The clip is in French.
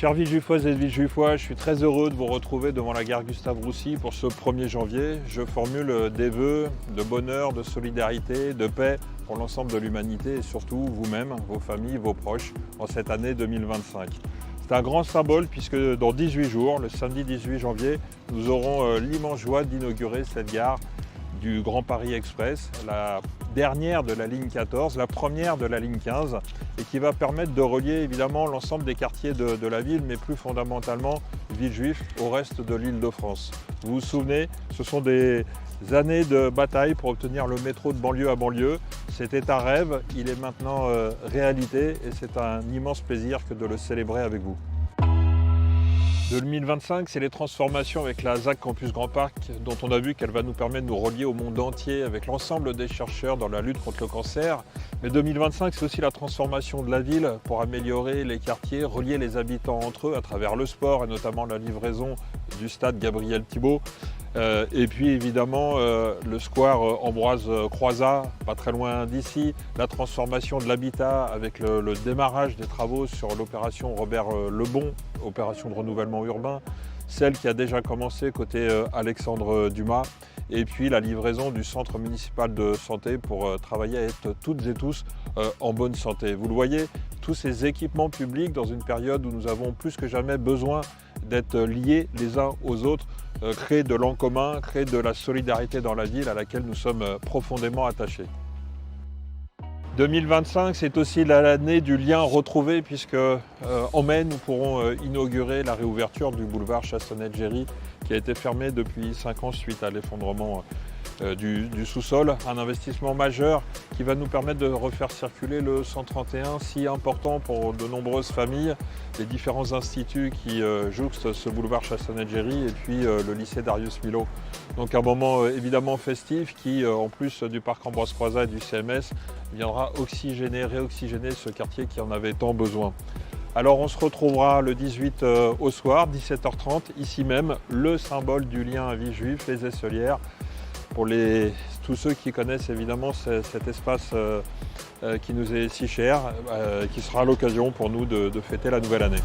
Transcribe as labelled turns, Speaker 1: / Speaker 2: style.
Speaker 1: Chers Villejuifoises et Villejuifois, je suis très heureux de vous retrouver devant la gare Gustave-Roussy pour ce 1er janvier. Je formule des vœux de bonheur, de solidarité, de paix pour l'ensemble de l'humanité et surtout vous-même, vos familles, vos proches en cette année 2025. C'est un grand symbole puisque dans 18 jours, le samedi 18 janvier, nous aurons l'immense joie d'inaugurer cette gare du Grand Paris Express, la dernière de la ligne 14, la première de la ligne 15 et qui va permettre de relier évidemment l'ensemble des quartiers de la ville, mais plus fondamentalement Villejuif au reste de l'Île-de-France. Vous vous souvenez, ce sont des années de bataille pour obtenir le métro de banlieue à banlieue. C'était un rêve, il est maintenant réalité et c'est un immense plaisir que de le célébrer avec vous. 2025, c'est les transformations avec la ZAC Campus Grand Parc dont on a vu qu'elle va nous permettre de nous relier au monde entier avec l'ensemble des chercheurs dans la lutte contre le cancer. Mais 2025, c'est aussi la transformation de la ville pour améliorer les quartiers, relier les habitants entre eux à travers le sport et notamment la livraison du stade Gabriel Thibault. Et puis évidemment le square Ambroise Croizat, pas très loin d'ici, la transformation de l'habitat avec le démarrage des travaux sur l'opération Robert Lebon, opération de renouvellement urbain, celle qui a déjà commencé côté Alexandre Dumas, et puis la livraison du centre municipal de santé pour travailler à être toutes et tous en bonne santé. Vous le voyez, tous ces équipements publics dans une période où nous avons plus que jamais besoin d'être liés les uns aux autres, créer de l'en commun, créer de la solidarité dans la ville à laquelle nous sommes profondément attachés. 2025, c'est aussi l'année du lien retrouvé puisque en mai, nous pourrons inaugurer la réouverture du boulevard Chassonnette-Géry qui a été fermé depuis 5 ans suite à l'effondrement du sous-sol. Un investissement majeur qui va nous permettre de refaire circuler le 131, si important pour de nombreuses familles, les différents instituts qui jouxtent ce boulevard Chassonnette-Géry et puis le lycée Darius Milhaud. Donc un moment évidemment festif qui, en plus du parc Ambroise Croizat et du CMS, viendra oxygéner, réoxygéner ce quartier qui en avait tant besoin. Alors on se retrouvera le 18 au soir, 17h30, ici même, le symbole du lien à Villejuif, les Esselières. Pour tous ceux qui connaissent évidemment cet espace qui nous est si cher, qui sera l'occasion pour nous de fêter la nouvelle année.